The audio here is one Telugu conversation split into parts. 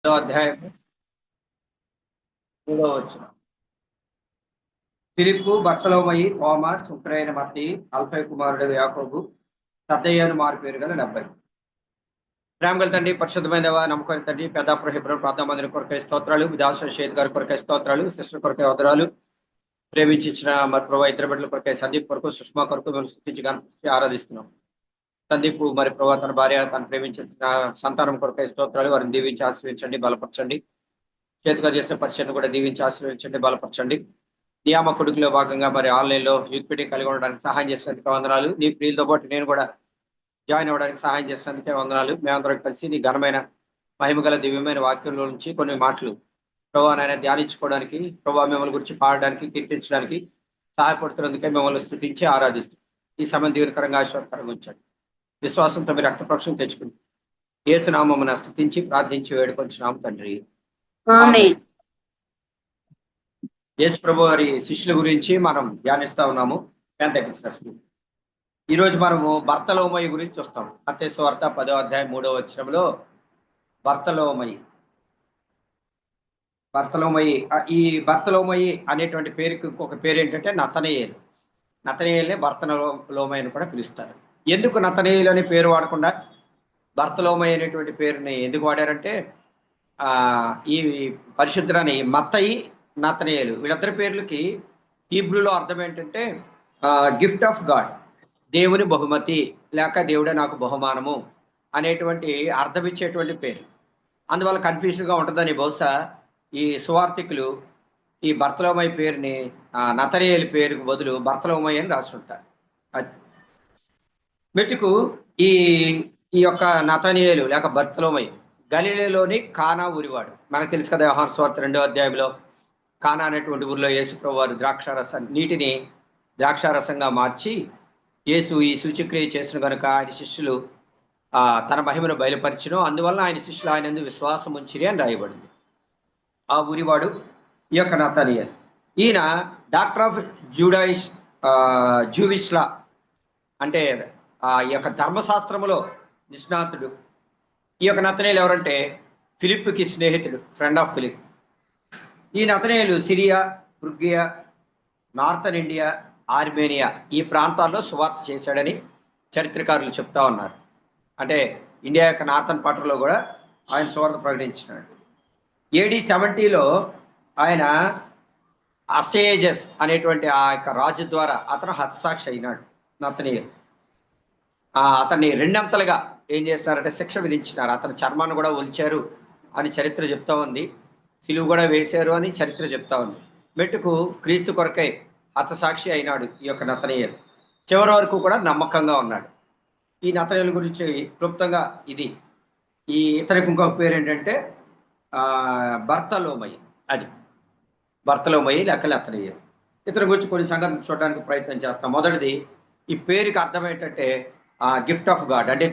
అధ్యాయం 3వ వచనం. ఫిలిప్పు, బర్తలోమయి, తోమా, శుక్రైన మత్తి, అల్ఫై కుమారుడు యాకోబు, తద్దయ్యను మారు పేరు గల 70. ప్రేమగల తండ్రి, పరిశుద్ధమైన దేవా, నమ్మకమైన తండ్రి, పెద్ద ప్రహిబ్రం ప్రార్థన మందిరం కొరకై స్తోత్రాలు, విదాస షేద్ గారి కొరకై స్తోత్రాలు, సిస్టర్ కొరకై వదరాలు, ప్రేమించిన మరి ప్రభావ ఇద్దరు బిడ్డల కొరకై సందీప్ కొరకు, సుష్మా కొరకు మేము స్థుతించి కనిపించి ఆరాధిస్తున్నాం. సందీప్ మరి ప్రభావ తన భార్య తను ప్రేమించిన సంతానం కొరకై స్తోత్రాలు, వారిని దీవించి ఆశ్రయించండి, బలపరచండి. చేతిగా చేసిన పరిచయం కూడా దీవించి ఆశ్రయించండి, బలపరచండి. నియామకుడిలో భాగంగా మరి ఆన్లైన్లో యూత్ మీటింగ్ కలిగి ఉండడానికి సహాయం చేసినందుకే వందనాలు. నీ ప్రియులతో పాటు నేను కూడా జాయిన్ అవ్వడానికి సహాయం చేసినందుకే వందనాలు. మేమందరం కలిసి నీ ఘనమైన మహిమగల దివ్యమైన వాక్యంలో నుంచి కొన్ని మాటలు ప్రభావ నాయన ధ్యానించుకోవడానికి, ప్రభావ మిమ్మల్ని గురించి పాడడానికి, కీర్తించడానికి సహాయపడుతున్నందుకే మిమ్మల్ని స్తుతించి ఆరాధిస్తూ ఈ సమయం దీవెనకరంగా ఆశీర్వాదకరంగా ఉంచండి. విశ్వాసంతో మీరు రక్తపక్షం తెచ్చుకుని యేసునామమున స్తుతించి ప్రార్థించి వేడుకొంచున్నాం తండ్రి. ఆమేన్. యేసు ప్రభు వారి శిష్యుల గురించి మనం ధ్యానిస్తా ఉన్నాము. ఈ రోజు మనము బర్తలోమయి గురించి చూస్తాం. మత్తయి సువార్త 10వ అధ్యాయం 3వ వచనంలో బర్తలోమయి ఈ బర్తలోమయి అనేటువంటి పేరుకి ఇంకొక పేరు ఏంటంటే నతనయేలు. నతనయేలే బర్తలోమయి అని కూడా పిలుస్తారు. ఎందుకు నతనయేలు అనే పేరు వాడకుండా బర్తలోమయి అనేటువంటి పేరుని ఎందుకు వాడారంటే ఈ పరిశుద్ధులని మత్తయి, నతనయేలు వీళ్ళిద్దరి పేర్లకి హీబ్రూలో అర్థం ఏంటంటే గిఫ్ట్ ఆఫ్ గాడ్, దేవుని బహుమతి లేక దేవుడే నాకు బహుమానము అనేటువంటి అర్థం ఇచ్చేటువంటి పేరు. అందువల్ల కన్ఫ్యూజన్గా ఉంటుందని బహుశా ఈ సువార్థికులు ఈ బర్తలోమయి పేరుని నతనయేలు పేరుకు బదులు బర్తలోమయి అని రాస్తుంటారు. మెట్టుకు ఈ యొక్క నతనయేలు లేక బర్తలోమయి గలిలేలోని కానా ఊరివాడు. మనకు తెలుసు కదా, యోహాను సువార్త 2వ అధ్యాయంలో కానా అనేటువంటి ఊరిలో యేసు ప్రభు వారు నీటిని ద్రాక్షారసంగా మార్చి యేసు ఈ సూచక్రియ చేసిన కనుక ఆయన శిష్యులు తన మహిమను బయలుపరిచను, అందువల్ల ఆయన శిష్యులు ఆయన ఎందుకు విశ్వాసం ఉంచిరి అని రాయబడింది. ఆ ఊరివాడు ఈ యొక్క నతనయేలు. ఈయన డాక్టర్ ఆఫ్ జూవిష్ లా, అంటే ఈ యొక్క ధర్మశాస్త్రములో నిష్ణాతుడు. ఈ యొక్క నతనయేలు ఎవరంటే ఫిలిప్కి స్నేహితుడు, ఫ్రెండ్ ఆఫ్ ఫిలిప్. ఈ నతనయేలు సిరియా, పృగ్గియా, నార్థన్ ఇండియా, ఆర్మేనియా ఈ ప్రాంతాల్లో సువార్త చేశాడని చరిత్రకారులు చెప్తా ఉన్నారు. అంటే ఇండియా యొక్క నార్థన్ పార్ట్లో కూడా ఆయన సువార్త ప్రకటించినాడు. AD 70లో ఆయన అస్టేజస్ అనేటువంటి ఆ యొక్క రాజు ద్వారా అతను హతసాక్షి అయినాడు. నతనయేలు అతన్ని రెండంతలుగా ఏం చేస్తారంటే శిక్ష విధించినారు. అతని చర్మాన్ని కూడా ఒలిచారు అని చరిత్ర చెప్తా ఉంది. సిలువ కూడా వేశారు అని చరిత్ర చెప్తా ఉంది. మెట్టుకు క్రీస్తు కొరకై హతసాక్షి అయినాడు ఈ యొక్క నతనయేలు. చివరి వరకు కూడా నమ్మకంగా ఉన్నాడు. ఈ నతనయేలు గురించి క్లుప్తంగా ఇది. ఇతనికి ఇంకొక పేరు ఏంటంటే బర్తలోమయి. అది బర్తలోమయి లేక నతనయేలు. ఇతని గురించి కొన్ని సంగతులు చూడడానికి ప్రయత్నం చేస్తాం. మొదటిది, ఈ పేరుకి అర్థం ఏంటంటే గిఫ్ట్ ఆఫ్ గాడ్, అంటే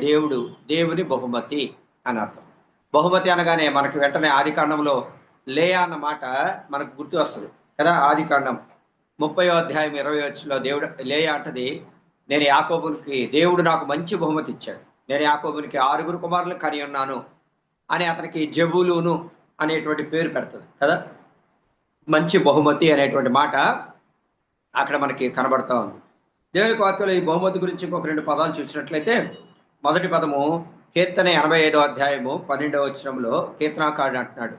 దేవుని బహుమతి అని అర్థం. బహుమతి అనగానే మనకి వెంటనే ఆదికాండంలో లేయా అన్న మాట మనకు గుర్తు వస్తుంది కదా. ఆదికాండం 30వ అధ్యాయం 20వ వచనంలో దేవుడు లేయా అంటది, నేను యాకోబునికి దేవుడు నాకు మంచి బహుమతి ఇచ్చాడు, నేను యాకోబునికి 6 కుమారులు కని ఉన్నాను అని అతనికి జబూలూను అనేటువంటి పేరు పెడుతుంది కదా. మంచి బహుమతి అనేటువంటి మాట అక్కడ మనకి కనబడతా ఉంది. దేవునికి వాక్యంలో ఈ బహుమతి గురించి ఇంకొక 2 పదాలు చూసినట్లయితే, మొదటి పదము కీర్తన 85వ అధ్యాయము 12వ వచనంలో కీర్తనాకారుడు అంటున్నాడు,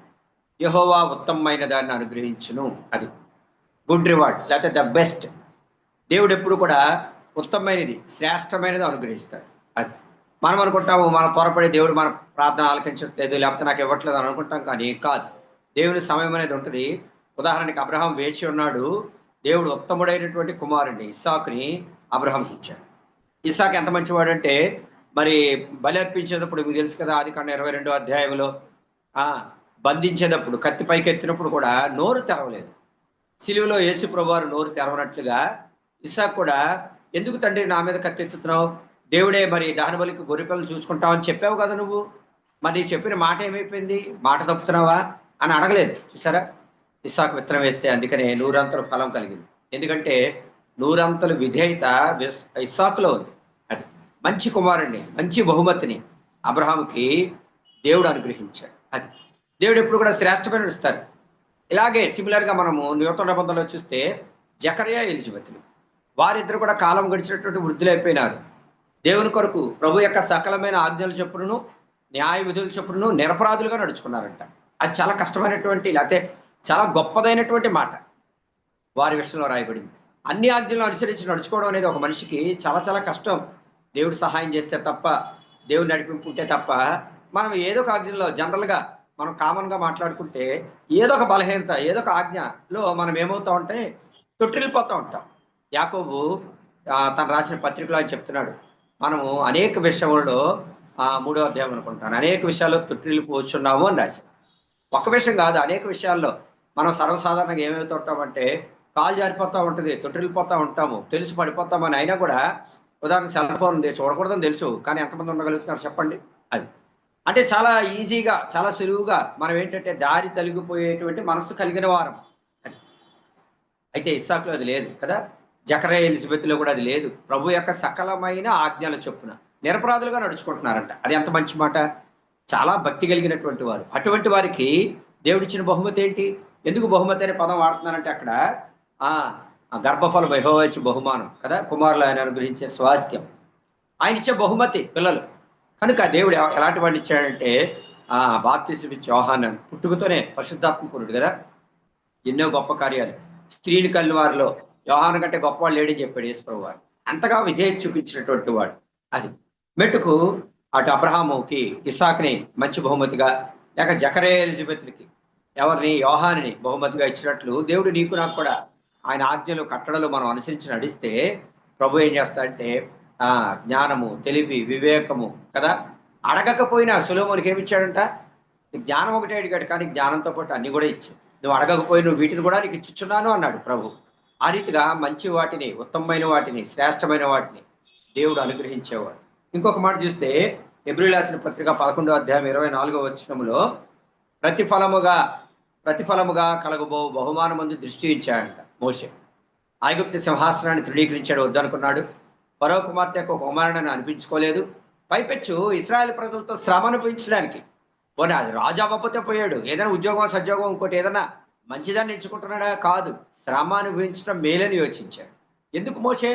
యెహోవా ఉత్తమమైన దాన్ని అనుగ్రహించును. అది గుడ్ రివార్డ్, లేకపోతే ద బెస్ట్. దేవుడు ఎప్పుడు కూడా ఉత్తమమైనది, శ్రేష్టమైనది అనుగ్రహిస్తాడు. అది మనం అనుకుంటాము, మనం త్వరపడి దేవుడు మన ప్రార్థన ఆలకించట్లేదు, లేకపోతే నాకు ఇవ్వట్లేదు అని అనుకుంటాం. కానీ కాదు, దేవుని సమయం అనేది ఉంటుంది. ఉదాహరణకి అబ్రహాం వేచి ఉన్నాడు, దేవుడు ఉత్తముడైనటువంటి కుమారుడిని ఇస్సాకుని అబ్రహాంకి ఇచ్చాడు. ఇస్సాకు ఎంత మంచివాడు అంటే, మరి బలి అర్పించేటప్పుడు మీకు తెలుసు కదా, ఆదికాండం 22వ అధ్యాయంలో బంధించేటప్పుడు కత్తి పైకి ఎత్తినప్పుడు కూడా నోరు తెరవలేదు. సిలువలో యేసు ప్రభువారు నోరు తెరవనట్లుగా ఇస్సాకు కూడా, ఎందుకు తండ్రి నా మీద కత్తి ఎత్తుతున్నావు, దేవుడే మరి దహన బలికి గొర్రెపిల్లలు చూసుకుంటావని చెప్పావు కదా నువ్వు, మరి చెప్పిన మాట ఏమైపోయింది, మాట తప్పుతున్నావా అని అడగలేదు. చూసారా, ఇస్సాకు విత్తనం వేస్తే అందుకనే 100 ఫలం కలిగింది. ఎందుకంటే 100 విధేయత ఇస్సాకులో ఉంది. అది మంచి కుమారుడిని, మంచి బహుమతిని అబ్రహాముకి దేవుడు అనుగ్రహించాడు. అది దేవుడు ఎప్పుడు కూడా శ్రేష్టమైన ఇస్తారు. ఇలాగే సిమిలర్గా మనము నూతన నిబంధనలో చూస్తే జకర్యా ఎలిజబెతులు వారిద్దరు కూడా కాలం గడిచినటువంటి వృద్ధులైపోయినారు. దేవుని కొరకు ప్రభు యొక్క సకలమైన ఆజ్ఞల చొప్పును న్యాయ విధుల చొప్పును నిరపరాధులుగా నడుచుకున్నారంట. అది చాలా కష్టమైనటువంటి, లేకపోతే చాలా గొప్పదైనటువంటి మాట వారి విషయంలో రాయబడింది. అన్ని ఆజ్ఞలను అనుసరించి నడుచుకోవడం అనేది ఒక మనిషికి చాలా చాలా కష్టం. దేవుడు సహాయం చేస్తే తప్ప, దేవుడు నడిపింపు ఉంటే తప్ప, మనం ఏదో ఒక ఆజ్ఞలో జనరల్గా మనం కామన్గా మాట్లాడుకుంటే ఏదో ఒక బలహీనత, ఏదో ఒక ఆజ్ఞలో మనం ఏమవుతా ఉంటే తొట్టిల్లిపోతూ ఉంటాం. యాకోబు తను రాసిన పత్రికలో ఆయన చెప్తున్నాడు, మనము అనేక విషయంలో 3వ అధ్యాయం అనుకుంటాను, అనేక విషయాల్లో తొట్టిల్లిపోతున్నాము అని రాశాడు. ఒక విషయం కాదు, అనేక విషయాల్లో మనం సర్వసాధారణంగా ఏమవుతూ ఉంటామంటే కాలు జారిపోతూ ఉంటుంది, తొట్టిల్లిపోతూ ఉంటాము, తెలిసి పడిపోతామని. అయినా కూడా ఉదాహరణ సెల్ ఫోన్ ఉంది, చూడకూడదని తెలుసు, కానీ ఎంతమంది ఉండగలుగుతున్నారు చెప్పండి. అది అంటే చాలా ఈజీగా, చాలా సులువుగా మనం ఏంటంటే దారి తొలగిపోయేటువంటి మనసు కలిగిన వారం. అది అయితే ఇస్సాకులో అది లేదు కదా, జకర్యా ఎలిజబెత్లో కూడా అది లేదు. ప్రభు యొక్క సకలమైన ఆజ్ఞల చొప్పున నిరపరాధులుగా నడుచుకుంటున్నారంట. అది ఎంత మంచి మాట. చాలా భక్తి కలిగినటువంటి వారు. అటువంటి వారికి దేవుడిచ్చిన బహుమతి ఏంటి? ఎందుకు బహుమతి అనే పదం వాడుతున్నారంటే అక్కడ గర్భఫలం యెహోవా ఇచ్చే బహుమానం కదా, కుమారులు ఆయన అనుగ్రహించే స్వాస్థ్యం, ఆయన ఇచ్చే బహుమతి పిల్లలు. కనుక దేవుడు ఎలాంటి వాడిని ఇచ్చాడంటే బాప్తిసం ఇచ్చే యోహాను పుట్టుకతోనే పరిశుద్ధాత్మ పూర్ణుడు కదా, ఎన్నో గొప్ప కార్యాలు. స్త్రీని కలిగిన వారిలో యోహాను కంటే గొప్పవాడు లేడని చెప్పాడు యేసుప్రభువు వారు. అంతగా విధేయత చూపించినటువంటి వాడు. అది మెట్టుకు అటు అబ్రహాముకి ఇస్సాకుని మంచి బహుమతిగా, లేక జకర్యా ఎలిజబెత్లకి ఎవరిని, యోహానుని బహుమతిగా ఇచ్చినట్లు దేవుడు నీకు నాకు కూడా ఆయన ఆజ్ఞలు కట్టడలు మనం అనుసరించి నడిస్తే ప్రభు ఏం చేస్తాడంటే జ్ఞానము, తెలివి, వివేకము కదా, అడగకపోయినా సొలొమోనుకి ఏమి ఇచ్చాడంట? జ్ఞానం ఒకటే అడిగాడు, కానీ జ్ఞానంతో పాటు అన్ని కూడా ఇచ్చాడు. నువ్వు అడగకపోయి నువ్వు వీటిని కూడా నీకు ఇచ్చుచున్నాను అన్నాడు ప్రభు. ఆ రీతిగా మంచి వాటిని, ఉత్తమమైన వాటిని, శ్రేష్టమైన వాటిని దేవుడు అనుగ్రహించేవాడు. ఇంకొక మాట చూస్తే హెబ్రీయులకు రాసిన పత్రిక 11వ అధ్యాయం 24వ వచనములో ప్రతిఫలముగా కలగబో బహుమానమందు దృష్టి ఇచ్చాడంట మోషే. ఐగుప్తు సింహాసనాన్ని తృణీకరించాడు, వద్దనుకున్నాడు. ఫరో కుమార్తె యొక్క కుమారుడని అనిపించుకోలేదు. పైపెచ్చు ఇశ్రాయేలు ప్రజలతో శ్రమ అనుభవించడానికి, పోనీ అది రాజు అవ్వకపోతే పోయాడు, ఏదైనా ఉద్యోగం సద్యోగం ఇంకోటి ఏదైనా మంచిదాన్ని ఎంచుకుంటున్నాడా? కాదు, శ్రమ అనుభవించడం మేలని యోచించాడు. ఎందుకు మోషే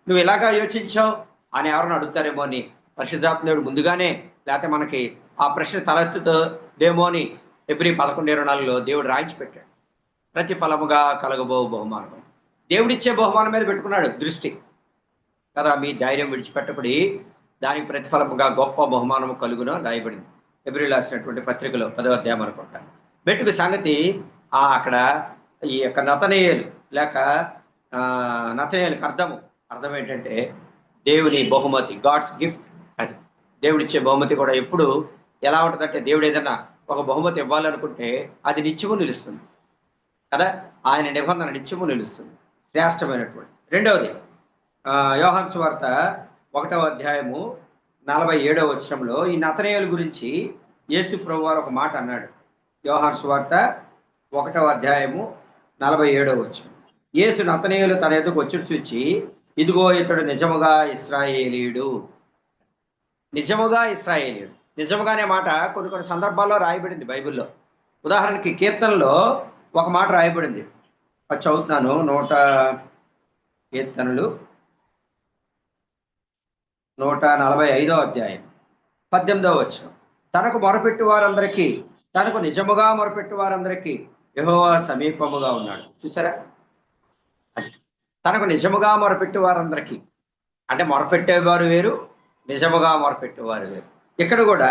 నువ్వు ఇలాగా యోచించావు అని ఎవరైనా అడుగుతారేమో అని పరిశుద్ధాత్ముడు ముందుగానే, లేకపోతే మనకి ఆ ప్రశ్న తలెత్తుదేమో అని హెబ్రీ 11:24లో దేవుడు రాయించి పెట్టాడు. ప్రతిఫలముగా కలగబో బహుమానం, దేవుడిచ్చే బహుమానం మీద పెట్టుకున్నాడు దృష్టి కదా. మీ ధైర్యం విడిచిపెట్టకుడి, దానికి ప్రతిఫలముగా గొప్ప బహుమానము కలుగును రాయబడింది హెబ్రీయులకు రాసినటువంటి పత్రికలో 10వ అధ్యాయం అనుకుంటాను. మెట్టుకు సంగతి అక్కడ ఈ యొక్క నతనయేలు లేక నతనయేలుకి అర్థం ఏంటంటే దేవుని బహుమతి, గాడ్స్ గిఫ్ట్. అది దేవుడిచ్చే బహుమతి కూడా ఎప్పుడు ఎలా ఉంటుందంటే, దేవుడు ఏదైనా ఒక బహుమతి ఇవ్వాలనుకుంటే అది నిత్యము నిలుస్తుంది కదా, ఆయన నిబంధన నిత్యము నిలుస్తుంది, శ్రేష్టమైనటువంటి. రెండవది యోహాను సువార్త 1వ అధ్యాయము 47వ వచనంలో ఈ నతనయేలు గురించి యేసు ప్రభువు వారు ఒక మాట అన్నాడు. యోహాను సువార్త 1వ అధ్యాయము 47వ వచనం. యేసు నతనయేలు తన ఎదుగు వచ్చి చూచి, ఇదిగో ఇతడు నిజముగా ఇశ్రాయేలీయుడు. నిజముగా ఇశ్రాయేలీయుడు, నిజముగానే మాట కొన్ని సందర్భాల్లో రాయబడింది బైబిల్లో. ఉదాహరణకి కీర్తనలో ఒక మాట రాయబడింది, అది చదువుతున్నాను. కీర్తనలు 145వ అధ్యాయం 18వ వచనం. తనకు మొరపెట్టు వారందరికీ, తనకు నిజముగా మొరపెట్టు వారందరికీ యెహోవా సమీపముగా ఉన్నాడు. చూసారా, అది తనకు నిజముగా మొరపెట్టు వారందరికీ అంటే మొరపెట్టేవారు వేరు, నిజముగా మొరపెట్టేవారు వేరు. ఇక్కడ కూడా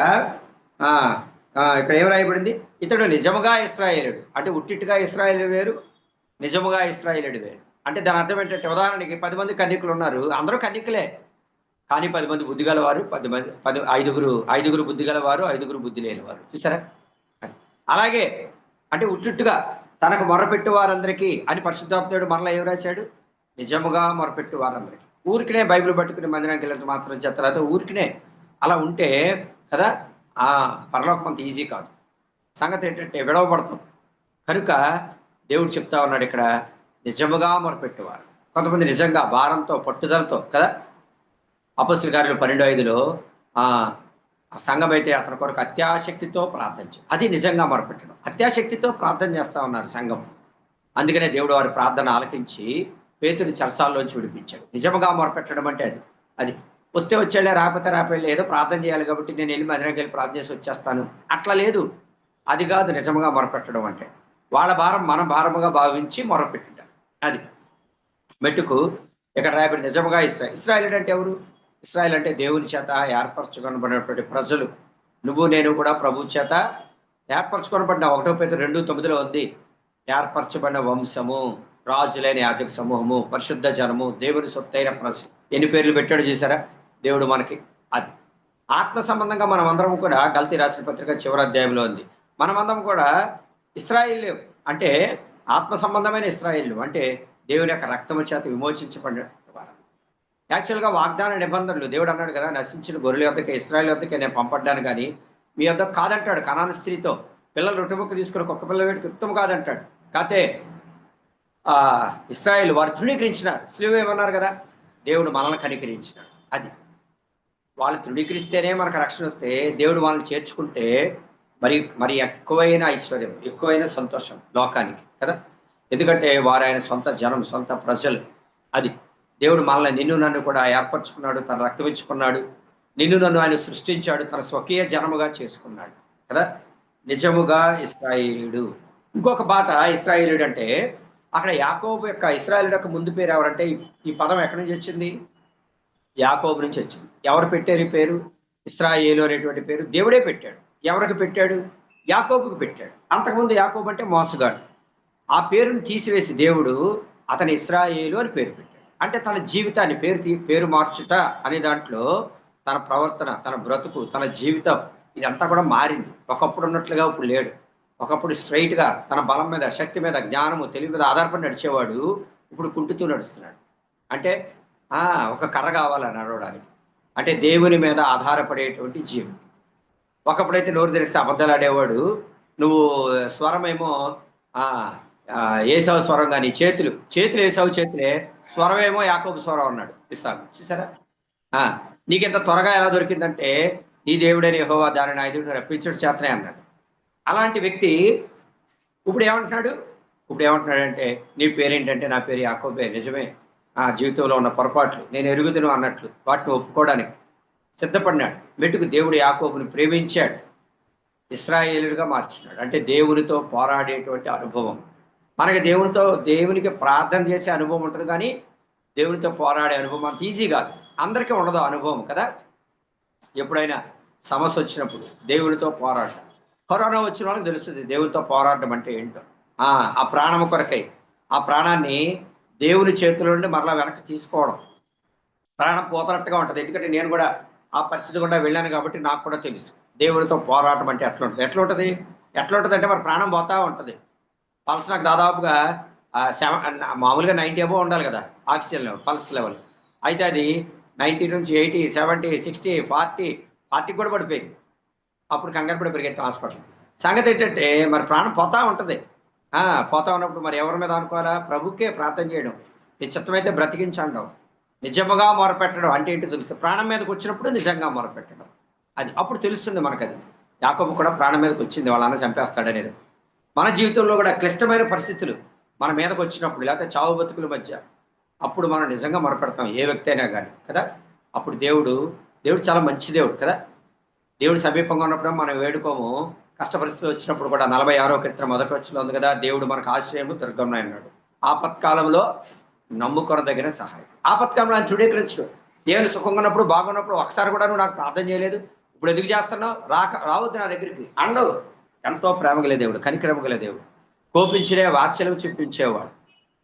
ఇక్కడ ఏం రాయబడింది? ఇతడు నిజముగా ఇశ్రాయేలుడు అంటే ఉట్టిట్టుగా ఇశ్రాయేలు వేరు, నిజముగా ఇశ్రాయేలుడు వేరు. అంటే దాని అర్థం ఏంటంటే, ఉదాహరణకి 10 మంది కన్యకులు ఉన్నారు, అందరూ కన్యకులే, కానీ 10 మంది బుద్ధి గలవారు, 5గురు బుద్ధి గలవారు, 5గురు బుద్ధి లేనివారు. చూసారా, అలాగే అంటే ఉట్టుట్టుగా తనకు మొరపెట్టు వారందరికీ అని పరిశుద్ధాత్ముడు మనలో ఏం రాశాడు? నిజముగా మొరపెట్టు వారందరికీ. ఊరికినే బైబిల్ పట్టుకుని మందిరానికి వెళ్ళినంత మాత్రం చేత ఊరికినే అలా ఉంటే కదా పరలోకం అంత ఈజీ కాదు. సంగతి ఏంటంటే విడవబడతాం. కనుక దేవుడు చెప్తా ఉన్నాడు ఇక్కడ, నిజముగా మొరపెట్టేవారు. కొంతమంది నిజంగా భారంతో, పట్టుదలతో కదా. అపొస్తలుల కార్యాలు 12:5లో ఆ సంఘం అయితే అతని కొరకు అత్యాశక్తితో ప్రార్థన అది నిజంగా మొరపెట్టడం. అత్యాశక్తితో ప్రార్థన చేస్తా ఉన్నారు సంఘం. అందుకనే దేవుడు వారి ప్రార్థన ఆలకించి పేతుని చెరసాల్లోంచి విడిపించాడు. నిజముగా మొరపెట్టడం అంటే అది. అది వస్తే వచ్చేళ్ళే, రాకపోతే రాపోయలే, ఏదో ప్రార్థన చేయాలి కాబట్టి నేను వెళ్ళి మందిరానికి వెళ్ళి ప్రార్థన చేసి వచ్చేస్తాను అట్లా లేదు. అది కాదు నిజముగా మొరపెట్టడం అంటే. వాళ్ళ భారం మన భారముగా భావించి మొరపెట్టుట. అది మెట్టుకు ఇక్కడ రాయబడి నిజముగా ఇశ్రాయేలు అంటే ఎవరు? ఇశ్రాయేలు అంటే దేవుని చేత ఏర్పరచుకొనబడినటువంటి ప్రజలు. నువ్వు నేను కూడా ప్రభు చేత ఏర్పరచుకొనబడిన 1 Petrus 2:9 ఉంది. ఏర్పరచబడిన వంశము, రాజులైన యాజక సమూహము, పరిశుద్ధ జనము, దేవుని సొత్తైన ప్రజలు. ఎన్ని పేర్లు పెట్టాడు చూసారా దేవుడు మనకి. అది ఆత్మ సంబంధంగా మనం అందరం కూడా గల్తీ రాసిన పత్రిక చివరి అధ్యాయంలో ఉంది. మనమందరం కూడా ఇశ్రాయేలు అంటే ఆత్మ సంబంధమైన ఇశ్రాయేలు అంటే దేవుని యొక్క రక్తము చేత విమోచించబడిన వారు. యాక్చువల్గా వాగ్దాన నిబంధనలు దేవుడు అన్నాడు కదా, నశించిన గొర్రెల యొద్దకే ఇశ్రాయేల్ యొద్దకే నేను పంపడ్డాను కానీ మీ యొద్ద కాదంటాడు. కనాను స్త్రీతో పిల్లలు రొట్టెముక్క తీసుకుని ఒక్క పిల్లల వేడికి యుక్తం కాదంటాడు. కాతే ఇశ్రాయేల్ వారు తృణీకరించినారు. సిలువ ఏమన్నారు కదా, దేవుడు మనల్ని కనికరించినాడు. అది వాళ్ళు తృణీకరిస్తేనే మనకు రక్షణ వస్తే, దేవుడు వాళ్ళని చేర్చుకుంటే మరి మరి ఎక్కువైన ఐశ్వర్యం, ఎక్కువైన సంతోషం లోకానికి కదా. ఎందుకంటే వారు ఆయన సొంత జనం, సొంత ప్రజలు. అది దేవుడు మనల్ని నిన్ను నన్ను కూడా ఏర్పరచుకున్నాడు, తన రక్తమిచ్చుకున్నాడు. నిన్ను నన్ను ఆయన సృష్టించాడు, తన స్వకీయ జనముగా చేసుకున్నాడు కదా. నిజముగా ఇశ్రాయేలుడు. ఇంకొక బాట ఇశ్రాయేలుడు అంటే అక్కడ యాకోబు యొక్క ఇశ్రాయేలుడు యొక్క ముందు పేరు ఎవరంటే ఈ పదం ఎక్కడి నుంచి వచ్చింది? యాకోబు నుంచి వచ్చింది. ఎవరు పెట్టారు ఈ పేరు? ఇశ్రాయేలు అనేటువంటి పేరు దేవుడే పెట్టాడు. ఎవరికి పెట్టాడు? యాకోబుకి పెట్టాడు. అంతకుముందు యాకోబు అంటే మోసగాడు. ఆ పేరును తీసివేసి దేవుడు అతని ఇశ్రాయేలు అని పేరు పెట్టాడు. అంటే తన జీవితాన్ని పేరు మార్చుట అనే దాంట్లో తన ప్రవర్తన, తన బ్రతుకు, తన జీవితం ఇదంతా కూడా మారింది. ఒకప్పుడు ఉన్నట్లుగా ఇప్పుడు లేడు. ఒకప్పుడు స్ట్రైట్గా తన బలం మీద, శక్తి మీద, జ్ఞానము, తెలివి మీద ఆధారపడి నడిచేవాడు ఇప్పుడు కుంటుతూ నడుస్తున్నాడు. అంటే ఒక కర్ర కావాలని నడవడానికి. అంటే దేవుని మీద ఆధారపడేటువంటి జీవితం. ఒకప్పుడైతే నోరు తెరిస్తే అబద్ధాలు ఆడేవాడు. నువ్వు స్వరమేమో ఏసావు స్వరం, కానీ చేతులు ఏసావు చేతులే, స్వరమేమో యాకోబు స్వరం అన్నాడు ఇస్సాకు. చూసారా? నీకెంత త్వరగా ఎలా దొరికిందంటే నీ దేవుడైన యెహోవా దాని నాయకుడు రప్పించుడు చేతనే అన్నాడు. అలాంటి వ్యక్తి ఇప్పుడు ఏమంటున్నాడంటే నీ పేరేంటంటే నా పేరు యాకోబే. నిజమే, జీవితంలో ఉన్న పొరపాట్లు నేను ఎరుగుదును అన్నట్లు వాటిని ఒప్పుకోవడానికి సిద్ధపడినాడు. మెట్టుకు దేవుడు యాకోబుని ప్రేమించాడు, ఇశ్రాయేలుగా మార్చినాడు. అంటే దేవునితో పోరాడేటువంటి అనుభవం మనకి, దేవునికి ప్రార్థన చేసే అనుభవం ఉంటుంది, కానీ దేవునితో పోరాడే అనుభవం అంత ఈజీ కాదు. అందరికీ ఉండదు అనుభవం కదా. ఎప్పుడైనా సమస్య వచ్చినప్పుడు దేవునితో పోరాడటం. కరోనా వచ్చిన వాళ్ళకి తెలుస్తుంది దేవునితో పోరాడడం అంటే ఏంటో. ఆ ప్రాణం కొరకై ఆ ప్రాణాన్ని దేవుని చేతుల నుండి మరలా వెనక్కి తీసుకోవడం, ప్రాణం పోతున్నట్టుగా ఉంటుంది. ఎందుకంటే నేను కూడా ఆ పరిస్థితి కూడా వెళ్ళాను కాబట్టి నాకు కూడా తెలుసు దేవునితో పోరాటం అంటే ఎట్లా ఉంటుంది అంటే మరి ప్రాణం పోతా ఉంటుంది. పల్స్ నాకు దాదాపుగా మామూలుగా 90 అబోవ్ ఉండాలి కదా ఆక్సిజన్ లెవెల్, పల్స్ లెవెల్. అయితే అది 90 నుంచి 80, 70, 60, 40 కూడా పడిపోయింది. అప్పుడు కంగారు పడి పరిగెత్తాం హాస్పిటల్. సంగతి ఏంటంటే మరి ప్రాణం పోతా ఉంటుంది. పోతా ఉన్నప్పుడు మరి ఎవరి మీద అనుకోవాలా? ప్రభుకే ప్రార్థన చేయడం, నిశ్చితమైతే బ్రతికించడం, నిజముగా మొరపెట్టడం అంటే ఏంటో తెలుసు. ప్రాణం మీదకి వచ్చినప్పుడు నిజంగా మొరపెట్టడం, అది అప్పుడు తెలుస్తుంది మనకు. అది యాకోబు కూడా ప్రాణం మీదకి వచ్చింది, వాళ్ళ అన్న చంపేస్తాడనేది. మన జీవితంలో కూడా క్లిష్టమైన పరిస్థితులు మన మీదకి వచ్చినప్పుడు, లేకపోతే చావు బతుకుల మధ్య, అప్పుడు మనం నిజంగా మొరపెడతాం, ఏ వ్యక్తి అయినా కానీ కదా. అప్పుడు దేవుడు చాలా మంచి దేవుడు కదా. దేవుడు సమీపంగా ఉన్నప్పుడు మనం వేడుకోము. కష్ట పరిస్థితులు వచ్చినప్పుడు కూడా 46వ కీర్తన 1వ వచనంలో ఉంది కదా, దేవుడు మనకు ఆశ్రయము దుర్గం అన్నాడు. ఆపత్కాలంలో నమ్ముకొనదగిన సహాయం. ఆపత్కాలంలో ఆయన తృణీకరించడు. దేవుని సుఖంగా ఉన్నప్పుడు, బాగున్నప్పుడు ఒకసారి కూడా నువ్వు నాకు ప్రార్థన చేయలేదు, ఇప్పుడు ఎందుకు చేస్తున్నావు, రావద్దు నా దగ్గరికి అండవు. ఎంతో ప్రేమగలే దేవుడు, కనికరమగలే దేవుడు, కోపించినే వాత్సల్యం చూపించేవాడు.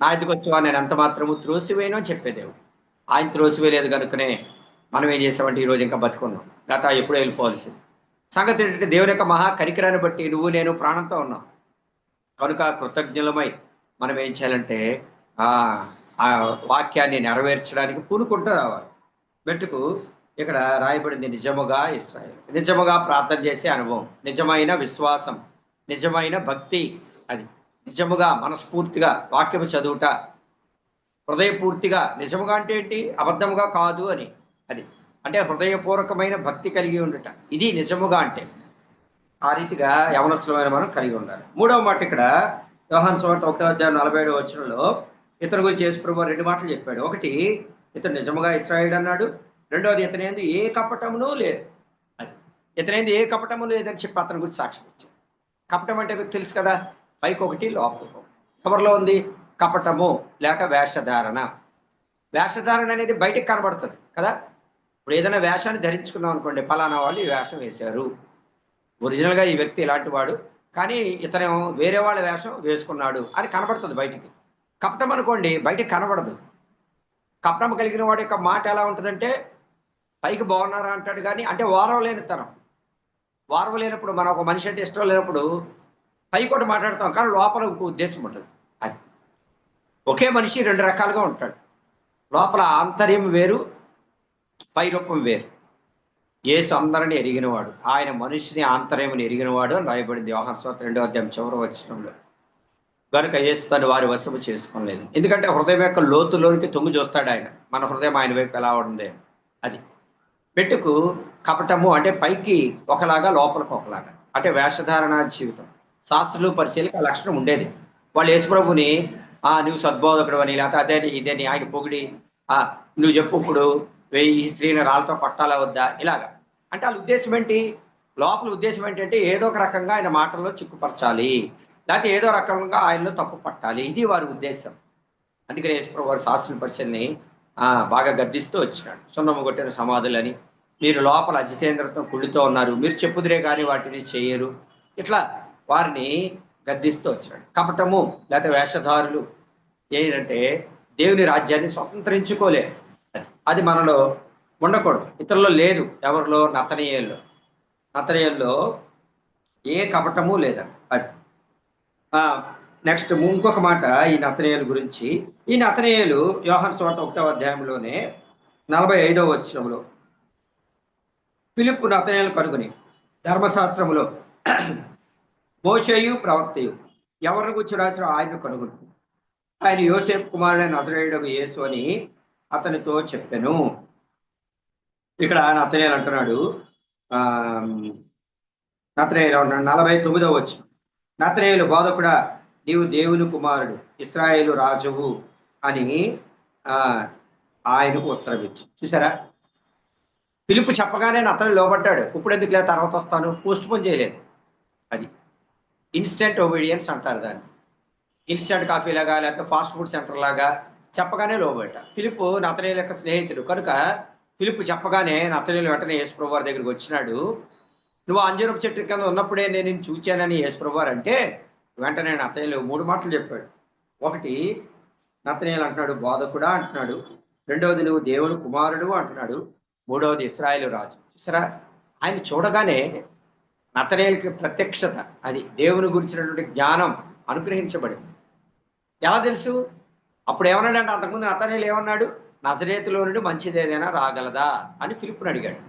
నా ఎదుకు వచ్చేవాడు నేను ఎంత మాత్రము త్రోసివేయను అని చెప్పే దేవుడు. ఆయన త్రోసివేయలేదు కనుకనే మనం ఏం చేసామంటే ఈరోజు ఇంకా బతుకున్నాం. గత ఎప్పుడో వెళ్ళిపోవాల్సింది. సంగతి ఏంటంటే దేవుని యొక్క మహా కనికరాన్ని బట్టి నువ్వు నేను ప్రాణంతో ఉన్నాం కనుక కృతజ్ఞులమై మనం ఏం చేయాలంటే ఆ వాక్యాన్ని నెరవేర్చడానికి పూనుకుంటూ రావాలి. మెట్టుకు ఇక్కడ రాయబడింది నిజముగా ఇశ్రాయేలు, నిజముగా ప్రార్థన చేసే అనుభవం, నిజమైన విశ్వాసం, నిజమైన భక్తి. అది నిజముగా మనస్ఫూర్తిగా వాక్యము చదువుట, హృదయపూర్తిగా. నిజముగా అంటే ఏంటి? అబద్ధముగా కాదు అని. అది అంటే హృదయపూర్వకమైన భక్తి కలిగి ఉండుట, ఇది నిజముగా అంటే ఆ రీతిగా యవనస్తులమైన మనం కలిగి ఉండాలి. మూడవ మాట ఇక్కడ యోహాను సువార్త 1:47 ఇతని గురించి యేసు ప్రభువు 2 మాటలు చెప్పాడు. ఒకటి, ఇతను నిజముగా ఇశ్రాయేలుడు అన్నాడు. రెండవది, ఇతని యందు ఏ కపటమును లేదు. అది ఇతని యందు ఏ కపటము లేదని చెప్పి అతని గురించి సాక్ష్యం ఇచ్చాడు. కపటం అంటే మీకు తెలుసు కదా, పైకి ఒకటి లోపలికి ఒకటి. ఎవరిలో ఉంది కపటము లేక వేషధారణ? వేషధారణ అనేది బయటికి కనబడుతుంది కదా. ఇప్పుడు ఏదైనా వేషాన్ని ధరించుకున్నాం అనుకోండి, ఫలానా వాళ్ళు ఈ వేషం వేశారు, ఒరిజినల్గా ఈ వ్యక్తి ఇలాంటి వాడు, కానీ ఇతను వేరే వాళ్ళ వేషం వేసుకున్నాడు అని కనబడుతుంది బయటికి. కపటం అనుకోండి బయటికి కనబడదు. కపటం కలిగిన వాడి యొక్క మాట ఎలా ఉంటుందంటే, పైకి బాగున్నారా అంటాడు కానీ అంటే వారం లేనితనం. వారం లేనప్పుడు, మనం ఒక మనిషి అంటే ఇష్టం లేనప్పుడు పైకి ఒకటి మాట్లాడతాం కానీ లోపల ఇంకో ఉద్దేశం ఉంటుంది. అది ఒకే మనిషి 2 రకాలుగా ఉంటాడు. లోపల ఆంతర్యం వేరు, పై రూపం వేరు. యేసు అందరిని ఎరిగినవాడు, ఆయన మనిషిని ఆంతర్యముని ఎరిగినవాడు అని రాయబడింది యోహాను సువార్త 2వ చివరి వచనంలో. కనుక యేసు తను వారి వశము చేసుకోలేదు. ఎందుకంటే హృదయం యొక్క లోతులోనికి తొంగి చూస్తాడు ఆయన, మన హృదయం ఆయన వైపు ఎలా ఉంది. అది పెట్టుకు కపటము అంటే పైకి ఒకలాగా లోపలికి ఒకలాగా, అంటే వేషధారణ జీవితం. శాస్త్రులు పరిశీలికి ఆ లక్షణం ఉండేది. వాళ్ళు యేసుప్రభుని నువ్వు సద్బోధకుడు అని, లేకపోతే అదేని ఇదేని ఆయన పొగిడి నువ్వు చెప్పు ఇప్పుడు ఈ స్త్రీని రాళ్ళతో కొట్టాలా వద్దా, ఇలాగా. అంటే వాళ్ళ ఉద్దేశం ఏంటి, లోపల ఉద్దేశం ఏంటంటే ఏదో ఒక రకంగా ఆయన మాటల్లో చిక్కుపరచాలి, లేకపోతే ఏదో రకంగా ఆయనలో తప్పు పట్టాలి, ఇది వారి ఉద్దేశం. అందుకని యేసుప్రభు వారు శాస్త్రుల పరిశీలిని బాగా గద్దిస్తూ వచ్చినాడు. సున్నము కొట్టిన సమాధులని, మీరు లోపల అజితేంద్రతో కుళ్ళుతో ఉన్నారు, మీరు చెప్పుదురే కానీ వాటిని చేయరు, ఇట్లా వారిని గద్దిస్తూ వచ్చినాడు. కపటము లేకపోతే వేషధారులు ఏంటంటే దేవుని రాజ్యాన్ని స్వతంత్రించుకోలేరు. అది మనలో ఉండకూడదు, ఇతరులో లేదు. ఎవరిలో? నతనయేల్లో ఏ కపటము లేదండి. అది నెక్స్ట్ ఇంకొక మాట ఈ నతనయేలు గురించి. ఈ నతనయేలు యోహాను సువార్త 1వ 45 ఫిలిప్పు నతనయేలు కనుగొని ధర్మశాస్త్రములో మోషేయు ప్రవక్తయు ఎవరిని గురించి రాసిన ఆయన్ను కనుగొని ఆయన యోసేపు కుమారుడైన నజరేయుడగు యేసు అని అతనితో చెప్పాను. ఇక్కడ నతనయేలు అంటున్నాడు, నతనయేలు అంటున్నాడు 49 నతనయేలు బోధకుడా, నీవు దేవుని కుమారుడు, ఇశ్రాయేలు రాజువు అని ఆయనకు ఉత్తరం ఇచ్చి. చూసారా, ఫిలిప్పు చెప్పగానే నతనయేలు లోబడ్డాడు. ఇప్పుడు ఎందుకు లేదు, తర్వాత వస్తాను, పోస్ట్ పోన్ చేయలేదు. అది ఇన్స్టెంట్ ఒబీడియన్స్ అంటారు దాన్ని. ఇన్స్టెంట్ కాఫీ లాగా లేకపోతే ఫాస్ట్ ఫుడ్ సెంటర్ లాగా చెప్పగానే లోబడ్డ. ఫిలిప్పు నతనయేలు యొక్క స్నేహితుడు కనుక ఫిలిప్పు చెప్పగానే నతనయేలు వెంటనే యేసుప్రభు వారి దగ్గరికి వచ్చినాడు. నువ్వు అంజూరపు చెట్టు కింద ఉన్నప్పుడే నేను నిన్ను చూచానని యేసుప్రభు వారు అంటే వెంటనే నతనయేలు 3 మాటలు చెప్పాడు. ఒకటి, నతనయేలు అంటున్నాడు బోధకుడా అంటున్నాడు. రెండవది, నువ్వు దేవుని కుమారుడు అంటున్నాడు. మూడవది, ఇశ్రాయేలు రాజు. చూసారా, ఆయన చూడగానే నతనయేలుకి ప్రత్యక్షత, అది దేవుని గురించినటువంటి జ్ఞానం అనుగ్రహించబడింది. ఎలా తెలుసు? అప్పుడు ఏమన్నాడంటే, అంతకుముందు నతనయేలు ఏమన్నాడు, నజరేతులో నుండి మంచిది ఏదైనా రాగలదా అని ఫిలిప్పుని అడిగాడు.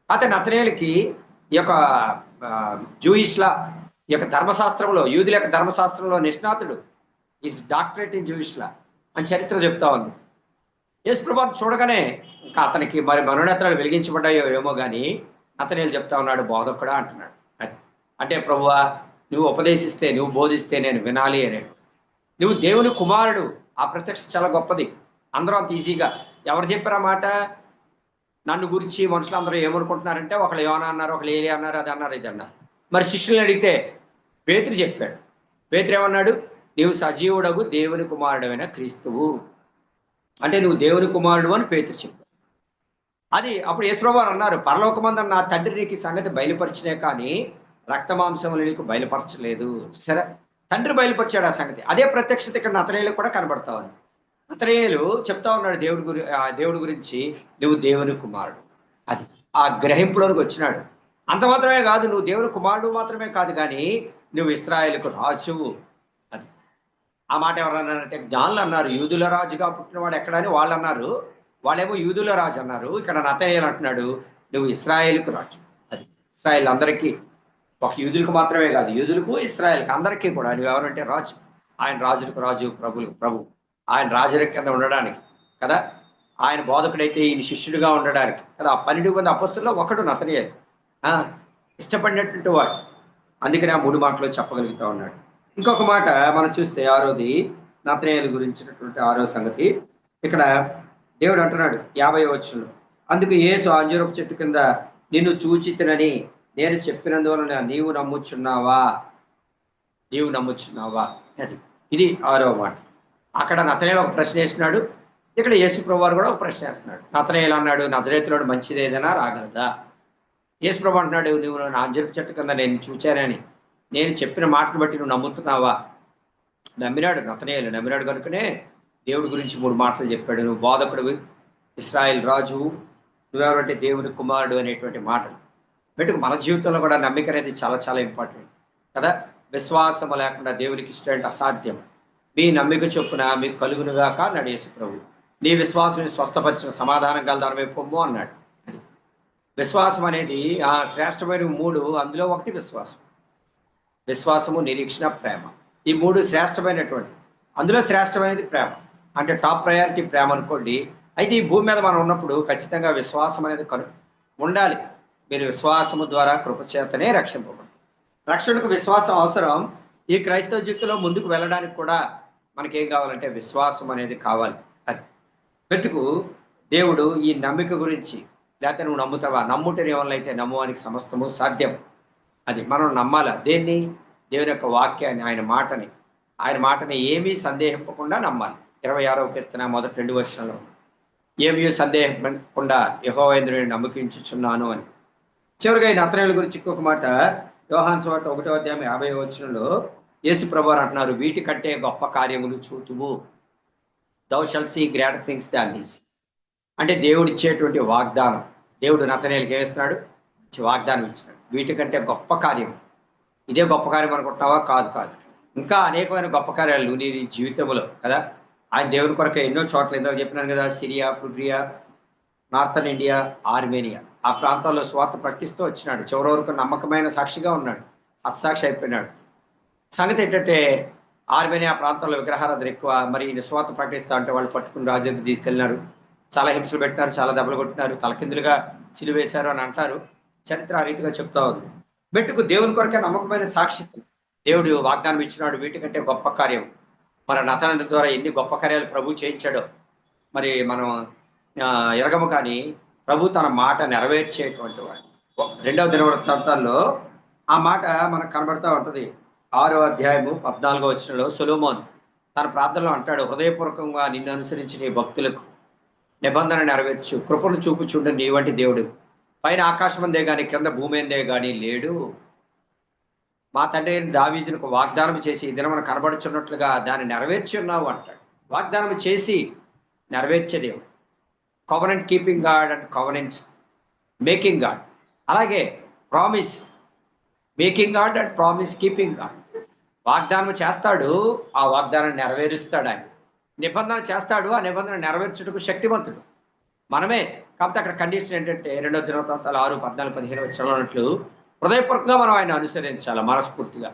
అయితే నతనయేలుకి ఈ యొక్క జూయిష్లా, ఈ యొక్క ధర్మశాస్త్రంలో, యూదుల యొక్క ధర్మశాస్త్రంలో నిష్ణాతుడు, ఈజ్ డాక్టరేట్ ఇన్ జూయిష్లా అని చరిత్ర చెప్తా ఉంది. యేసుప్రభువుని చూడగానే ఇంకా అతనికి మరి మనోనేత్రాలు వెలిగించబడ్డాయో ఏమో కానీ నతనయేలు చెప్తా ఉన్నాడు బోధకుడా అంటున్నాడు. అంటే ప్రభువా, నువ్వు ఉపదేశిస్తే, నువ్వు బోధిస్తే నేను వినాలి అనేడు. నువ్వు దేవుని కుమారుడు, ఆ ప్రత్యక్ష చాలా గొప్పది. అందరూ అంత ఈజీగా ఎవరు చెప్పారు ఆ మాట? నన్ను గురించి మనుషులు అందరూ ఏమనుకుంటున్నారంటే, ఒకళ్ళు యోనా అన్నారు, ఒకళ్ళు ఏలియా అన్నారు, అది అన్నారు, ఇది అన్నారు. మరి శిష్యులను అడిగితే పేతురు చెప్పాడు. పేతురు ఏమన్నాడు? నీవు సజీవుడగు దేవుని కుమారుడైన క్రీస్తువు, అంటే నువ్వు దేవుని కుమారుడు అని పేతురు చెప్పాడు. అది అప్పుడు యేసుప్రభువు వారు అన్నారు, పరలోకమందున్న నా తండ్రి నీకు సంగతి బయలుపరిచినే కానీ రక్తమాంసములు నీకు బయలుపరచలేదు. చూసారా, తండ్రి బయలుపరిచాడు ఆ సంగతి. అదే ప్రత్యక్షత ఇక్కడ నతనయేలు కూడా కనబడతా ఉంది. నతనయేలు చెప్తా ఉన్నాడు దేవుడి గురించి, నువ్వు దేవుని కుమారుడు. అది ఆ గ్రహింపులోనికి వచ్చినాడు. అంత మాత్రమే కాదు, నువ్వు దేవుని కుమారుడు మాత్రమే కాదు కానీ నువ్వు ఇశ్రాయేలుకు రాజువు. అది ఆ మాట ఎవరు అన్నారంటే జ్ఞానులు అన్నారు. యూదుల రాజుగా పుట్టినవాడు ఎక్కడని వాళ్ళు అన్నారు, వాళ్ళేమో యూదుల రాజు అన్నారు. ఇక్కడ నతనయేలు అంటున్నాడు, నువ్వు ఇశ్రాయేలుకు రాజు. అది ఇశ్రాయేల్ అందరికీ, ఒక యూదులకు మాత్రమే కాదు, యూదులకు ఇశ్రాయేల్కి అందరికీ కూడా నువ్వు ఎవరంటే రాజు. ఆయన రాజులకు రాజు, ప్రభులకు ప్రభు. ఆయన రాజుల కింద ఉండడానికి కదా. ఆయన బోధకుడైతే ఈయన శిష్యుడిగా ఉండడానికి కదా. 12 మంది అపొస్తలుల్లో ఒకడు నతనయేలు. ఇష్టపడినటువంటి వాడు. అందుకని ఆ 3 మాటలు చెప్పగలుగుతా ఉన్నాడు. ఇంకొక మాట మనం చూస్తే 6వది నతనయేలు గురించినటువంటి 6వ సంగతి. ఇక్కడ దేవుడు అంటున్నాడు 50వ వచనంలో, అందుకు యేసు అంజూరపు చెట్టు కింద నిన్ను చూచితినని నేను చెప్పినందువలన నీవు నమ్ముచున్నావా? నీవు నమ్ముచున్నావా? అది ఇది 6వ మాట. అక్కడ నతనయేలు ఒక ప్రశ్న వేసినాడు, ఇక్కడ యేసు ప్రభు వారు కూడా ఒక ప్రశ్న వేస్తున్నాడు. నతనయేలు అన్నాడు, నజరేతులోడు మంచిది ఏదైనా రాగలదా? యేసు ప్రభు అంటున్నాడు, నువ్వు నా అంజూరపు చెట్టు కింద నేను చూచానని నేను చెప్పిన మాటను బట్టి నువ్వు నమ్ముతున్నావా? నమ్మినాడు. నతనయేలు నమ్మినాడు కనుకనే దేవుడి గురించి 3 మాటలు చెప్పాడు. నువ్వు బోధకుడు, ఇశ్రాయేల్ రాజు, నువ్వెవరంటే దేవుని కుమారుడు అనేటువంటి మాటలు పెట్టుకు. మన జీవితంలో కూడా నమ్మిక అనేది చాలా చాలా ఇంపార్టెంట్ కదా. విశ్వాసం లేకుండా దేవునికి ఇష్టం అసాధ్యం. మీ నమ్మిక చొప్పున మీకు కలుగునుగాక అన్నాడు యేసు ప్రభు. నీ విశ్వాసం స్వస్థపరిచిన సమాధానం గలదానమే పొమ్ము అన్నాడు. విశ్వాసం అనేది ఆ శ్రేష్టమైన 3, అందులో ఒకటి విశ్వాసం. విశ్వాసము, నిరీక్షణ, ప్రేమ. ఈ 3 శ్రేష్టమైనటువంటి, అందులో శ్రేష్టమైనది ప్రేమ. అంటే టాప్ ప్రయారిటీ ప్రేమ అనుకోండి. అయితే ఈ భూమి మీద మనం ఉన్నప్పుడు ఖచ్చితంగా విశ్వాసం అనేది ఉండాలి. మీరు విశ్వాసము ద్వారా కృపచేతనే రక్షింపబడి, రక్షణకు విశ్వాసం అవసరం. ఈ క్రైస్తవ జీవితంలో ముందుకు వెళ్ళడానికి కూడా మనకేం కావాలంటే విశ్వాసం అనేది కావాలి. అది పెట్టుకు దేవుడు ఈ నమ్మిక గురించి, లేకపోతే నువ్వు నమ్ముతావా? నమ్ముటని ఎవరినైతే నమ్మువానికి సమస్తము సాధ్యం. అది మనం నమ్మాలా? దేన్ని? దేవుని యొక్క వాక్యాన్ని, ఆయన మాటని ఏమీ సందేహింపకుండా నమ్మాలి. 26వ కీర్తన మొదటి 2 వచనాల్లో ఏమీ సందేహింపకుండా యెహోవాయందు నమ్మకించుచున్నాను అని. చివరిగా ఈ నతనయేలు గురించి ఇంకొక మాట, యోహాను సువార్త 1వ అధ్యాయం 50వ వచనంలో యేసు ప్రభువారు అంటున్నారు, వీటి కంటే గొప్ప కార్యములు చూతువు. thou shalt see greater things than these. అంటే దేవుడు ఇచ్చేటువంటి వాగ్దానం. దేవుడు నతనయేలుకి ఏమిస్తున్నాడు? వాగ్దానం ఇచ్చినాడు. వీటికంటే గొప్ప కార్యం. ఇదే గొప్ప కార్యం అనుకుంటున్నావా? కాదు కాదు. ఇంకా అనేకమైన గొప్ప కార్యాలు నీ జీవితంలో కదా. ఆయన దేవుని కొరకు ఎన్నో చోట్ల ఇందాక చెప్పినాను కదా, సిరియా, పుర్రియా, నార్థన్ ఇండియా, ఆర్మేనియా, ఆ ప్రాంతాల్లో స్వార్థ ప్రకటిస్తూ వచ్చినాడు. చివరి వరకు నమ్మకమైన సాక్షిగా ఉన్నాడు. హతసాక్షి అయిపోయినాడు. సంగతి ఏంటంటే ఆర్మేనియా ప్రాంతంలో విగ్రహారాధన ఎక్కువ. మరి ఈయన స్వార్థ ప్రకటిస్తా అంటే వాళ్ళు పట్టుకుని రాజు దగ్గర తీసుకెళ్ళినారు. చాలా హింసలు పెట్టినారు, చాలా దెబ్బలు కొట్టినారు, తలకిందులుగా సిలువేశారు అని అంటారు. చరిత్ర ఆ రీతిగా చెప్తా ఉంది. బెట్టుకు దేవుని కొరకే నమ్మకమైన సాక్షిత్వం. దేవుడు వాగ్దానం ఇచ్చినాడు, వీటికంటే గొప్ప కార్యం. మన నతనయేలు ద్వారా ఎన్ని గొప్ప కార్యాలు ప్రభు చేయించాడో మరి మనం ఎరగము. కానీ ప్రభు తన మాట నెరవేర్చేటువంటి వాడు. 2వ దినవృత్తాంతాల్లో ఆ మాట మనకు కనబడతా ఉంటుంది. 6వ అధ్యాయము 14వ వచనంలో సొలొమోను తన ప్రార్థనలో అంటాడు, హృదయపూర్వకంగా నిన్ను అనుసరించి నీ భక్తులకు నిబంధన నెరవేర్చు, కృపను చూపుచుండు నీ వంటి దేవుడు పైన ఆకాశం అందే గాని కింద భూమి అందే గాని లేడు. మా తండ్రి దావీదునికి వాగ్దానం చేసి ఈ దినమున కనబడుచున్నట్లుగా దాన్ని నెరవేర్చి ఉన్నావు అంటాడు. వాగ్దానం చేసి నెరవేర్చే దేవుడు. Covenant keeping God and covenant making God. అలాగే promise making God and promise keeping God. వాగ్దానం చేస్తాడు, ఆ వాగ్దానాన్ని నెరవేరుస్తాడు. ఆయన నిబంధన చేస్తాడు, ఆ నిబంధన నెరవేర్చుటకు శక్తివంతుడు మనమే. కాబట్టి అక్కడ కండిషన్ ఏంటంటే 2వ దినవృత్తాంతాలు 6, 14, 15 వచనంలో ఉన్నట్లు హృదయపూర్వకంగా మనం ఆయన అనుసరించాలి, మనస్ఫూర్తిగా.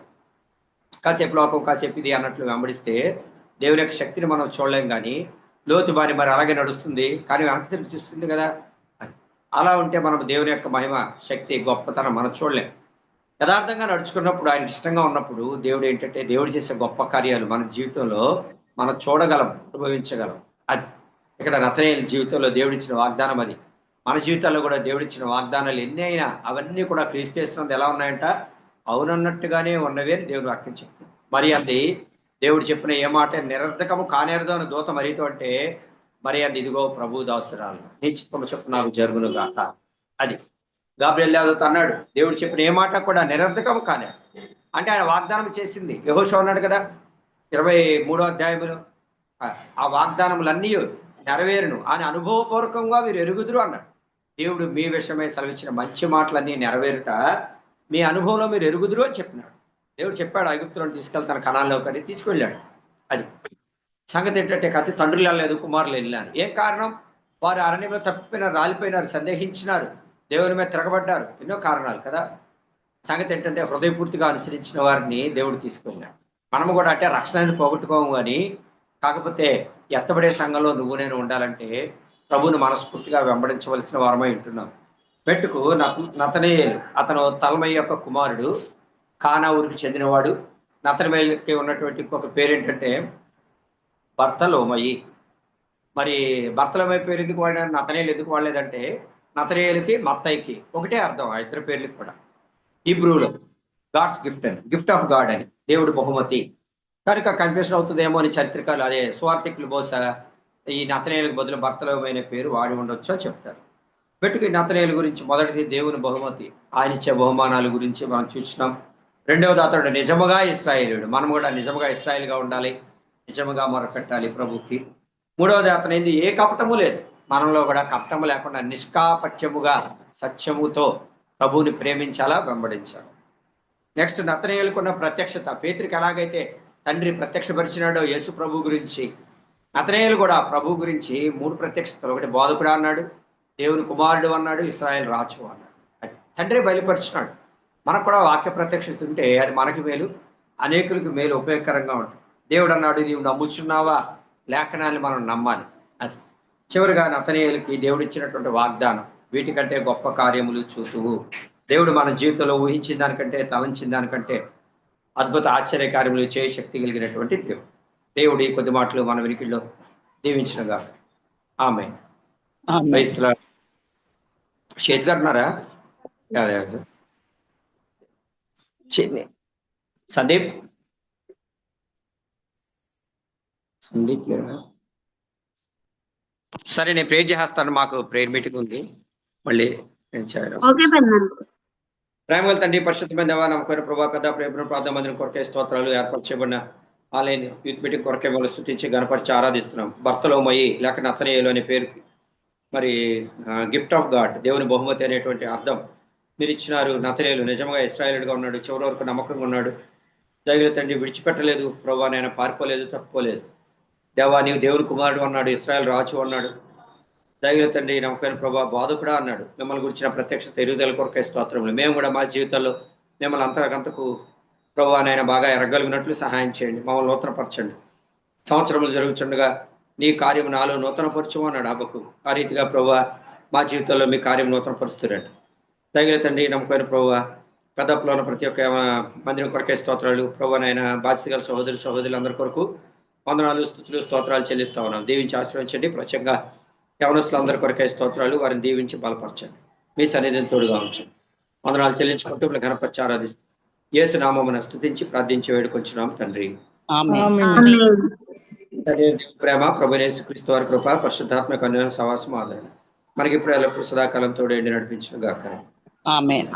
కాసేపు లోకం, కాసేపు ఇది అన్నట్లు వెంబడిస్తే దేవుని యొక్క శక్తిని మనం చూడలేం. కానీ లోతు బాని మరి అలాగే నడుస్తుంది, కానీ వెనక్కి తిరిగి చూస్తుంది కదా. అలా ఉంటే మనం దేవుని యొక్క మహిమ, శక్తి, గొప్పతనం మనం చూడలేం. యథార్థంగా నడుచుకున్నప్పుడు, ఆయన ఇష్టంగా ఉన్నప్పుడు దేవుడు ఏంటంటే దేవుడు చేసే గొప్ప కార్యాలు మన జీవితంలో మనం చూడగలం, అనుభవించగలం. అది ఇక్కడ నతనయేలు జీవితంలో దేవుడిచ్చిన వాగ్దానం. అది మన జీవితాల్లో కూడా దేవుడిచ్చిన వాగ్దానాలు ఎన్ని అయినా అవన్నీ కూడా క్రీస్తు యేసునందు ఎలా ఉన్నాయంట? అవునన్నట్టుగానే ఉన్నవి అని దేవుడు వాక్యం చెప్తుంది. మరి అది దేవుడు చెప్పిన ఏ మాట నిరర్ధకము కానేరదు అని దూత మరీతో అంటే, మరి అది ఇదిగో ప్రభు దాసురాలు నీ చిత్తము చొప్పున నాకు జరుగును గాక. అది గాబ్రియెల్ దేవదూత అన్నాడు, దేవుడు చెప్పిన ఏ మాట కూడా నిరర్ధకము కానేరు. అంటే ఆయన వాగ్దానం చేసింది. యెహోషువ అన్నాడు కదా 23వ అధ్యాయంలో, ఆ వాగ్దానములన్నీ నెరవేరును అని అనుభవపూర్వకంగా మీరు ఎరుగుదురు అన్నాడు. దేవుడు మీ విషయమై సెలవిచ్చిన మంచి మాటలన్నీ నెరవేరుట మీ అనుభవంలో మీరు ఎరుగుదురు అని చెప్పినాడు. దేవుడు చెప్పాడు, ఐగుప్తులను తీసుకెళ్తాను కనాల్లోకి అని తీసుకువెళ్ళాడు. అది సంగతి ఏంటంటే కత్తి తండ్రులు వెళ్ళలేదు, కుమారులు వెళ్ళినారు. ఏం కారణం? వారు అరణ్యంలో తప్పిపోయినారు, రాలిపోయినారు, సందేహించినారు, దేవుని మీద తిరగబడ్డారు. ఎన్నో కారణాలు కదా. సంగతి ఏంటంటే హృదయపూర్తిగా అనుసరించిన వారిని దేవుడు తీసుకువెళ్ళాడు. మనము కూడా అంటే రక్షణ అనేది పోగొట్టుకోము. కానీ కాకపోతే ఎత్తబడే సంఘంలో నువ్వు నేను ఉండాలంటే ప్రభువును మనస్ఫూర్తిగా వెంబడించవలసిన వారమై ఉంటున్నాం. పెట్టుకు నతనయేలు, అతను తల్మయి యొక్క కుమారుడు, కానా ఊరికి చెందినవాడు. నతనయేలుకి ఉన్నటువంటి ఇంకొక పేరు ఏంటంటే బర్తలోమయి. మరి బర్తలోమయి పేరు ఎందుకు వాడారు, నతనయేలు ఎందుకు వాడలేదంటే నతనయేలుకి మత్తయికి ఒకటే అర్థం, ఆ ఇద్దరు పేర్లకి కూడా. హీబ్రూలో గాడ్స్ గిఫ్ట్ అని, గిఫ్ట్ ఆఫ్ గాడ్ అని, దేవుడు బహుమతి. కనుక కన్ఫ్యూషన్ అవుతుందేమో అని చరిత్రకారులు, అదే సువార్థికులు బహుశా ఈ నతనయేలుకు బదులు బర్తలోమైన పేరు వాడి ఉండొచ్చు అని చెప్తారు. పెట్టుకు నతనయేలు గురించి మొదటిది దేవుని బహుమతి, ఆయన ఇచ్చే బహుమానాల గురించి మనం చూసినాం. రెండవది అతడు నిజముగా ఇశ్రాయేలుడు, మనం కూడా నిజముగా ఇశ్రాయేలుగా ఉండాలి, నిజముగా మొరపెట్టాలి ప్రభుకి. మూడవది అతను ఏంది, ఏ కపటము లేదు, మనలో కూడా కపటము లేకుండా నిష్కాపట్యముగా సత్యముతో ప్రభువుని ప్రేమించాలా, వెంబడించాలి. నెక్స్ట్ నతనయేలుకున్న ప్రత్యక్షత, పేతురికి ఎలాగైతే తండ్రి ప్రత్యక్షపరిచినాడో యేసు ప్రభు గురించి, నతనయేలు కూడా ప్రభు గురించి 3 ప్రత్యక్షతలు. ఒకటి బోధకుడు అన్నాడు, దేవుని కుమారుడు అన్నాడు, ఇశ్రాయేలు రాజు అన్నాడు. అది తండ్రి బయలుపరిచినాడు. మనకు కూడా వాక్య ప్రత్యక్షత ఉంటే అది మనకి మేలు, అనేకులకు మేలు, ఉపయోగకరంగా ఉంటుంది. దేవుడు అన్నాడు, నీవు నమ్ముచున్నావా, లేఖనాన్ని మనం నమ్మాలి. అది చివరిగా నతనయేలుకి దేవుడు ఇచ్చినటువంటి వాగ్దానం, వీటికంటే గొప్ప కార్యములు చూతువు. దేవుడు మన జీవితంలో ఊహించిన దానికంటే, తలంచిన దానికంటే అద్భుత ఆశ్చర్య కార్యములు చేయ శక్తి కలిగినటువంటి దేవుడు ఈ కొద్ది మాటలు మన వినికిల్లో దీవించినగా. ఆమేన్. చేతి గారు ఉన్నారా? సందీప్ లేరా? సరే, నేను ప్రేర్ చేస్తాను, మాకు ప్రేయర్ మీటింగ్ ఉంది, మళ్ళీ నేను ప్రేమగల తండ్రి, పరిశుద్ధమైన దేవా, నమ్మకమైన ప్రభా, పెద్ద ప్రేమ ప్రార్థన మందిరం కొరకే స్తోత్రాలు. ఏర్పాటు చేయబడిన ఆలయం యూత్ మీటింగ్ కొరకే వాళ్ళు స్తుతించి గణపరిచి ఆరాధిస్తున్నాం. బర్తలోమయి లేక నతనయేలు అనే పేరు, మరి గిఫ్ట్ ఆఫ్ గాడ్, దేవుని బహుమతి అనేటువంటి అర్థం మీరు ఇచ్చినారు. నతనయేలు నిజంగా ఇశ్రాయేలుగా ఉన్నాడు, చివరి వరకు నమ్మకంగా ఉన్నాడు. దైవ తండ్రి విడిచిపెట్టలేదు ప్రభా, నేను పారిపోలేదు, తప్పుకోలేదు. దేవా, నీవు దేవుని కుమారుడు అన్నాడు, ఇశ్రాయేలు రాజు అన్నాడు. దైవ తండ్రి నమ్మకమైన ప్రభా, బోధకుడా అన్నాడు. మిమ్మల్ని గురించిన ప్రత్యక్షత ఎరుగుదల కొరకే స్తోత్రములు. మేము కూడా మా జీవితంలో మిమ్మల్ని అంతకంతకు ప్రభా నాయన బాగా ఎరగలిగినట్లు సహాయం చేయండి, మమ్మల్ని నూతనపరచండి. సంవత్సరములు జరుగుతుండగా నీ కార్యం నాలో నూతనపరచము అన్నాడు హబక్కు. ఆ రీతిగా ప్రభా మా జీవితంలో మీ కార్యం నూతనపరుస్తురండి. దైవ తండ్రి నమ్మకమైన ప్రభా, పెద్దప్పులో ఉన్న ప్రతి ఒక్క మందిరం కొరకే స్తోత్రాలు. ప్రభా నాయన బాధ్యత గల సహోదరులందరి కొరకు వందనాలు, స్తుతులు, స్తోత్రాలు చెల్లిస్తా ఉన్నాం. దీవించి ఆశ్రయించండి. ప్రత్యేకంగా యవనస్తులందరి కొరకే స్తోత్రాలు, వారిని దీవించి బలపరచండి, మీ సన్నిధిని తోడుగా ఉంచండి. వందనాలు చెల్లించుకుంటూ ఘనపరిచి ఆరాధిస్తాం. యేసు నామమున స్తుతించి ప్రార్థించి వేడుకొంచున్నాం తండ్రి. ప్రేమ, ప్రభువైన యేసుక్రీస్తు వారి కృప, పరిశుద్ధాత్మక అన్యోన్య సహవాసం, ఆదరణ మనకి ఇప్పుడు ఎల్లప్పుడు సదాకాలం తోడేండి నడిపించును గాక. ఆమేన్.